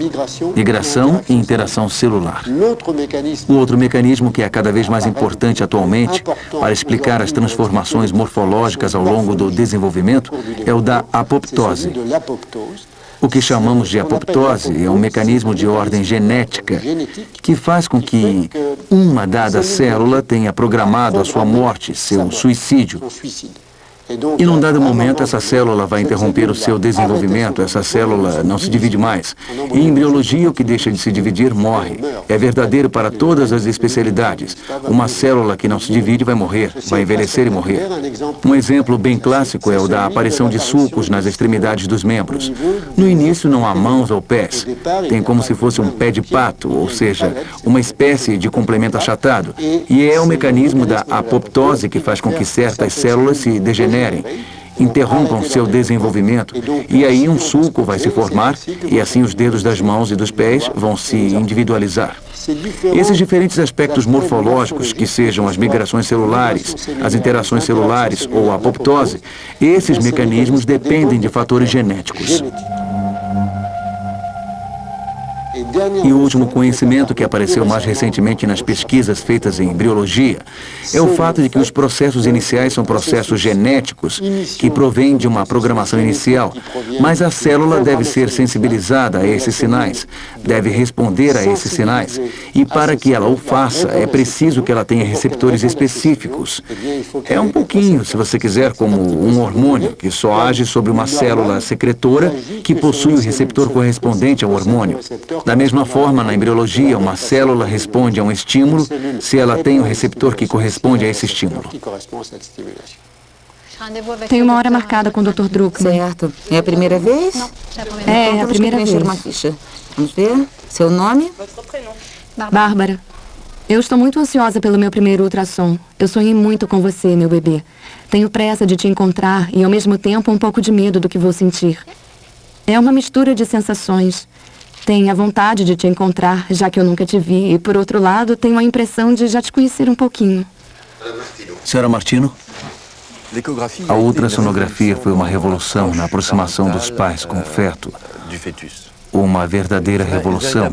Migração e interação celular. O outro mecanismo que é cada vez mais importante atualmente para explicar as transformações morfológicas ao longo do desenvolvimento é o da apoptose. O que chamamos de apoptose é um mecanismo de ordem genética que faz com que uma dada célula tenha programado a sua morte, seu suicídio. E num dado momento, essa célula vai interromper o seu desenvolvimento, essa célula não se divide mais. Em embriologia, o que deixa de se dividir morre. É verdadeiro para todas as especialidades. Uma célula que não se divide vai morrer, vai envelhecer e morrer. Um exemplo bem clássico é o da aparição de sulcos nas extremidades dos membros. No início não há mãos ou pés. Tem como se fosse um pé de pato, ou seja, uma espécie de complemento achatado. E é o mecanismo da apoptose que faz com que certas células se degenerem, interrompam seu desenvolvimento, e aí um sulco vai se formar, e assim os dedos das mãos e dos pés vão se individualizar. Esses diferentes aspectos morfológicos, que sejam as migrações celulares, as interações celulares ou a apoptose, esses mecanismos dependem de fatores genéticos. E o último conhecimento que apareceu mais recentemente nas pesquisas feitas em embriologia é o fato de que os processos iniciais são processos genéticos que provêm de uma programação inicial, mas a célula deve ser sensibilizada a esses sinais, deve responder a esses sinais, e para que ela o faça, é preciso que ela tenha receptores específicos. É um pouquinho, se você quiser, como um hormônio que só age sobre uma célula secretora que possui o receptor correspondente ao hormônio. Da mesma forma, na embriologia, uma célula responde a um estímulo se ela tem o receptor que corresponde a esse estímulo. Tem uma hora marcada com o Dr. Druckmann. Certo. É a primeira vez? É a primeira vez. Uma ficha. Vamos ver. Seu nome? Bárbara. Eu estou muito ansiosa pelo meu primeiro ultrassom. Eu sonhei muito com você, meu bebê. Tenho pressa de te encontrar e, ao mesmo tempo, um pouco de medo do que vou sentir. É uma mistura de sensações. Tenho a vontade de te encontrar, já que eu nunca te vi. E, por outro lado, tenho a impressão de já te conhecer um pouquinho. Senhora Martino? A ultrassonografia foi uma revolução na aproximação dos pais com o feto. Uma verdadeira revolução,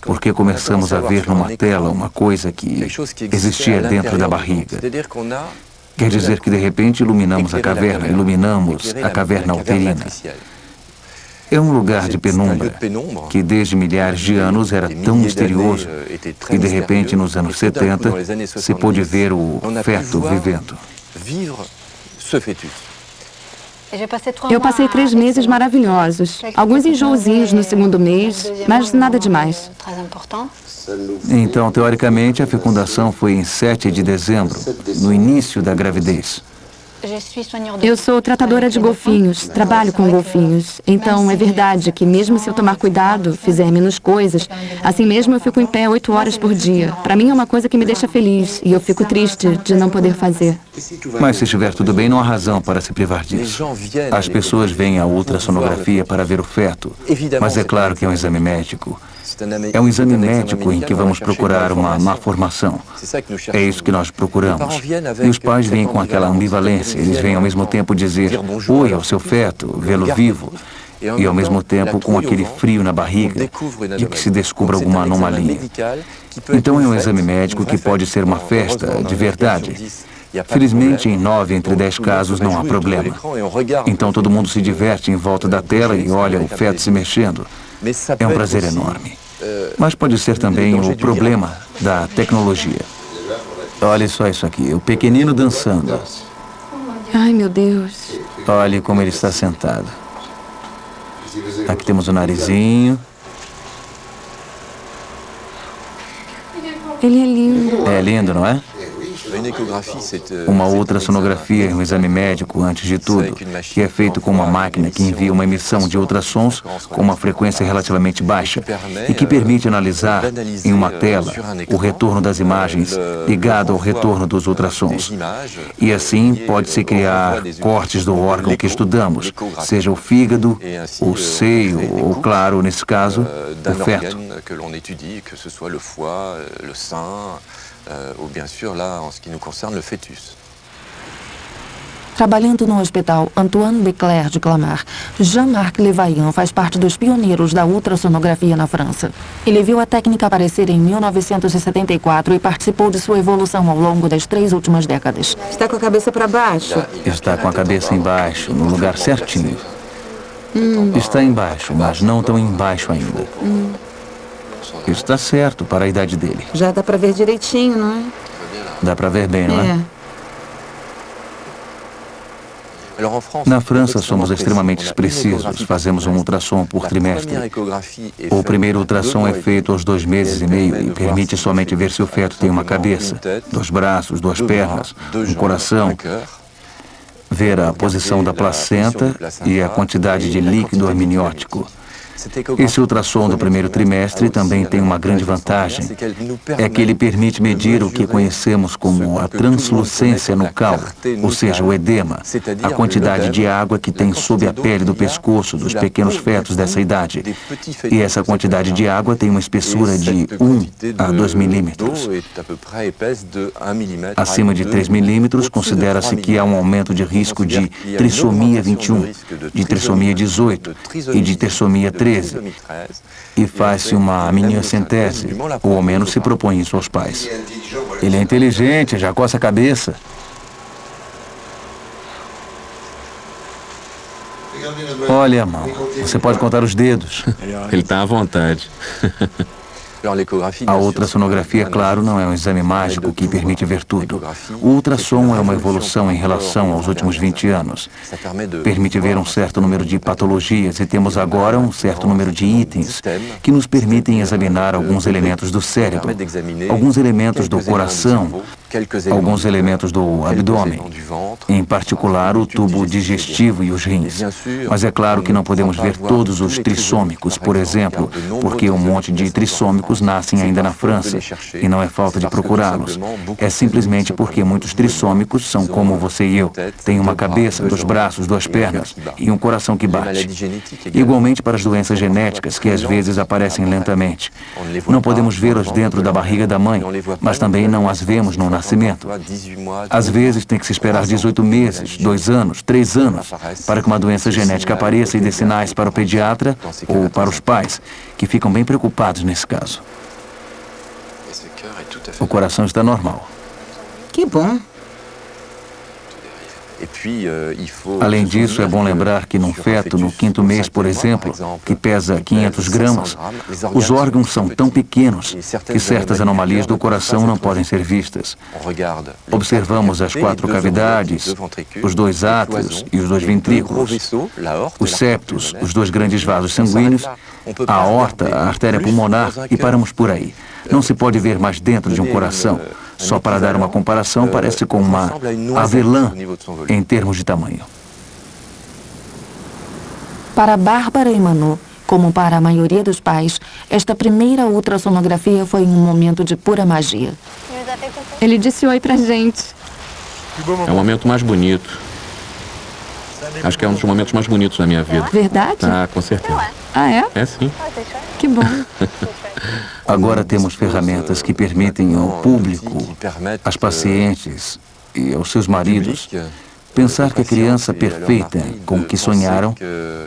porque começamos a ver numa tela uma coisa que existia dentro da barriga. Quer dizer que, de repente, iluminamos a caverna uterina. É um lugar de penumbra, que desde milhares de anos era tão misterioso, e de repente, nos anos 70, se pôde ver o feto vivendo. Eu passei 3 meses maravilhosos. Alguns enjoozinhos no segundo mês, mas nada demais. Então, teoricamente, a fecundação foi em 7 de dezembro, no início da gravidez. Eu sou tratadora de golfinhos, trabalho com golfinhos. Então, é verdade que mesmo se eu tomar cuidado, fizer menos coisas, assim mesmo eu fico em pé 8 horas por dia. Para mim é uma coisa que me deixa feliz e eu fico triste de não poder fazer. Mas se estiver tudo bem, não há razão para se privar disso. As pessoas vêm à ultrassonografia para ver o feto, mas é claro que é um exame médico. É um exame médico em que vamos procurar uma malformação. É isso que nós procuramos. E os pais vêm com aquela ambivalência. Eles vêm ao mesmo tempo dizer oi ao seu feto, vê-lo vivo, e ao mesmo tempo com aquele frio na barriga de que se descubra alguma anomalia. Então é um exame médico que pode ser uma festa de verdade. Felizmente, em 9 entre 10 casos não há problema. Então todo mundo se diverte em volta da tela e olha o feto se mexendo. É um prazer enorme. Mas pode ser também o problema da tecnologia. Olhe só isso aqui, o pequenino dançando. Ai, meu Deus. Olhe como ele está sentado. Aqui temos o narizinho. Ele é lindo. É lindo, não é? Uma ultrassonografia é um exame médico, antes de tudo, que é feito com uma máquina que envia uma emissão de ultrassons com uma frequência relativamente baixa e que permite analisar em uma tela o retorno das imagens ligado ao retorno dos ultrassons. E assim pode-se criar cortes do órgão que estudamos, seja o fígado, o seio ou, claro, nesse caso, o feto. Ou bien sûr, là, en ce qui nous concerne, le fœtus. Trabalhando no hospital Antoine Béclair de Clamart, Jean-Marc Levaillant faz parte dos pioneiros da ultrassonografia na França. Ele viu a técnica aparecer em 1974 e participou de sua evolução ao longo das 3 últimas décadas. Está com a cabeça para baixo? Está com a cabeça embaixo, no lugar certinho. Está embaixo, mas não tão embaixo ainda. Está certo para a idade dele. Já dá para ver direitinho, não é? Dá para ver bem, não é? Na França, somos extremamente precisos. Fazemos um ultrassom por trimestre. O primeiro ultrassom é feito aos 2 meses e meio e permite somente ver se o feto tem uma cabeça, 2 braços, 2 pernas, um coração, ver a posição da placenta e a quantidade de líquido amniótico. Esse ultrassom do primeiro trimestre também tem uma grande vantagem. É que ele permite medir o que conhecemos como a translucência nucal, ou seja, o edema, a quantidade de água que tem sob a pele do pescoço dos pequenos fetos dessa idade. E essa quantidade de água tem uma espessura de 1 a 2 milímetros. Acima de 3 milímetros, considera-se que há um aumento de risco de trissomia 21, de trissomia 18 e de trissomia 13. E faz-se uma amniocentese, ou ao menos se propõe isso aos pais. Ele é inteligente, já coça a cabeça. Olha a mão, você pode contar os dedos. Ele está à vontade. A ultrassonografia, claro, não é um exame mágico que permite ver tudo. O ultrassom é uma evolução em relação aos últimos 20 anos. Permite ver um certo número de patologias e temos agora um certo número de itens que nos permitem examinar alguns elementos do cérebro, alguns elementos do coração, alguns elementos do abdômen, em particular o tubo digestivo e os rins. Mas é claro que não podemos ver todos os trissômicos, por exemplo, porque um monte de trissômicos nascem ainda na França, e não é falta de procurá-los. É simplesmente porque muitos trissômicos são como você e eu. Têm uma cabeça, 2 braços, 2 pernas e um coração que bate. Igualmente para as doenças genéticas, que às vezes aparecem lentamente. Não podemos vê-las dentro da barriga da mãe, mas também não as vemos no nascimento. nascimento. Às vezes tem que se esperar 18 meses, 2 anos, 3 anos, para que uma doença genética apareça e dê sinais para o pediatra ou para os pais, que ficam bem preocupados nesse caso. O coração está normal. Que bom. Além disso, é bom lembrar que num feto, no 5º mês, por exemplo, que pesa 500 gramas, os órgãos são tão pequenos que certas anomalias do coração não podem ser vistas. Observamos as 4 cavidades, os 2 átrios e os 2 ventrículos, os septos, os 2 grandes vasos sanguíneos, a aorta, a artéria pulmonar e paramos por aí. Não se pode ver mais dentro de um coração. Só para dar uma comparação, parece com uma avelã em termos de tamanho. Para Bárbara e Manu, como para a maioria dos pais, esta primeira ultrassonografia foi um momento de pura magia. Ele disse oi pra gente. É o momento mais bonito. Acho que é um dos momentos mais bonitos da minha vida. Verdade? Ah, com certeza. Ah, é? É sim. Que bom. Agora temos ferramentas que permitem ao público, às pacientes e aos seus maridos pensar que a criança perfeita com que sonharam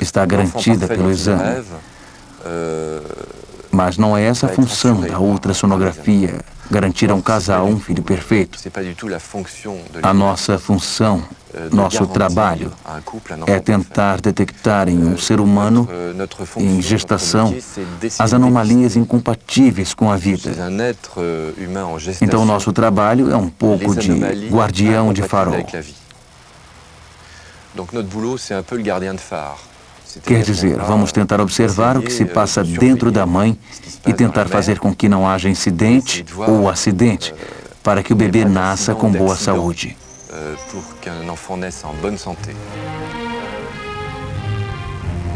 está garantida pelo exame. Mas não é essa a função da ultrassonografia, garantir a um casal um filho perfeito. A nossa função, nosso trabalho, é tentar detectar em um ser humano, em gestação, as anomalias incompatíveis com a vida. Então, nosso trabalho é um pouco de guardião de farol. Quer dizer, vamos tentar observar o que se passa dentro da mãe e tentar fazer com que não haja incidente ou acidente, para que o bebê nasça com boa saúde.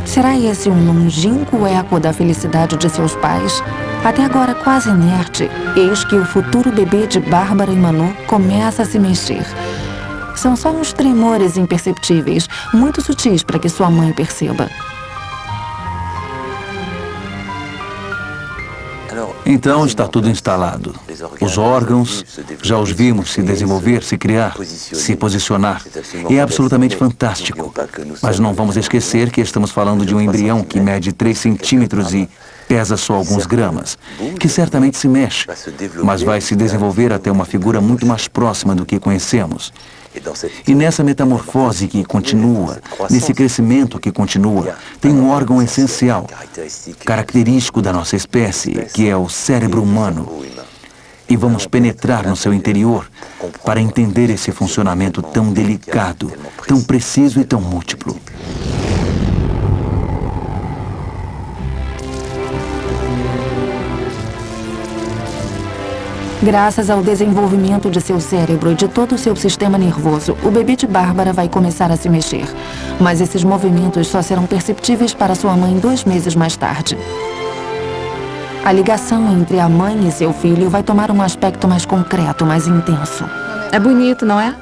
Será esse um longínquo eco da felicidade de seus pais? Até agora quase inerte, eis que o futuro bebê de Bárbara e Manu começa a se mexer. São só uns tremores imperceptíveis, muito sutis para que sua mãe perceba. Então está tudo instalado. Os órgãos, já os vimos se desenvolver, se criar, se posicionar. E é absolutamente fantástico. Mas não vamos esquecer que estamos falando de um embrião que mede 3 centímetros e pesa só alguns gramas, que certamente se mexe, mas vai se desenvolver até uma figura muito mais próxima do que conhecemos. E nessa metamorfose que continua, nesse crescimento que continua, tem um órgão essencial, característico da nossa espécie, que é o cérebro humano. E vamos penetrar no seu interior para entender esse funcionamento tão delicado, tão preciso e tão múltiplo. Graças ao desenvolvimento de seu cérebro e de todo o seu sistema nervoso, o bebê de Bárbara vai começar a se mexer. Mas esses movimentos só serão perceptíveis para sua mãe 2 meses mais tarde. A ligação entre a mãe e seu filho vai tomar um aspecto mais concreto, mais intenso. É bonito, não é?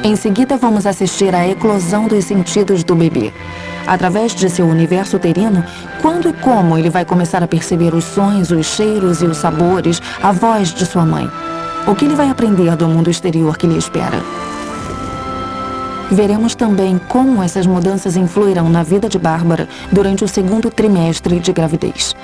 Em seguida, vamos assistir à eclosão dos sentidos do bebê. Através de seu universo uterino, quando e como ele vai começar a perceber os sons, os cheiros e os sabores, a voz de sua mãe. O que ele vai aprender do mundo exterior que lhe espera. Veremos também como essas mudanças influirão na vida de Bárbara durante o 2º trimestre de gravidez.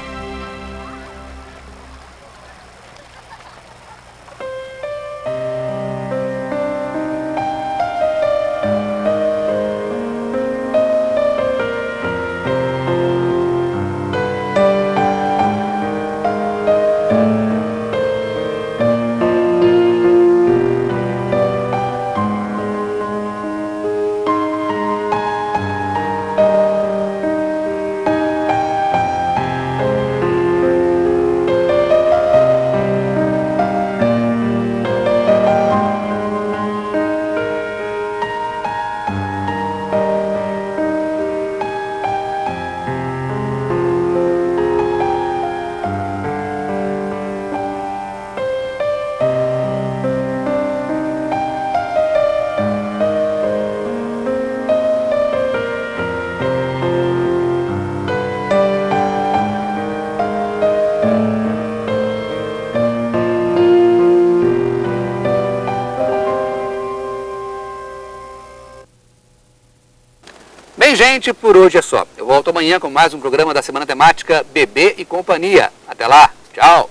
Bem, gente, por hoje é só. Eu volto amanhã com mais um programa da Semana Temática Bebê e Companhia. Até lá. Tchau.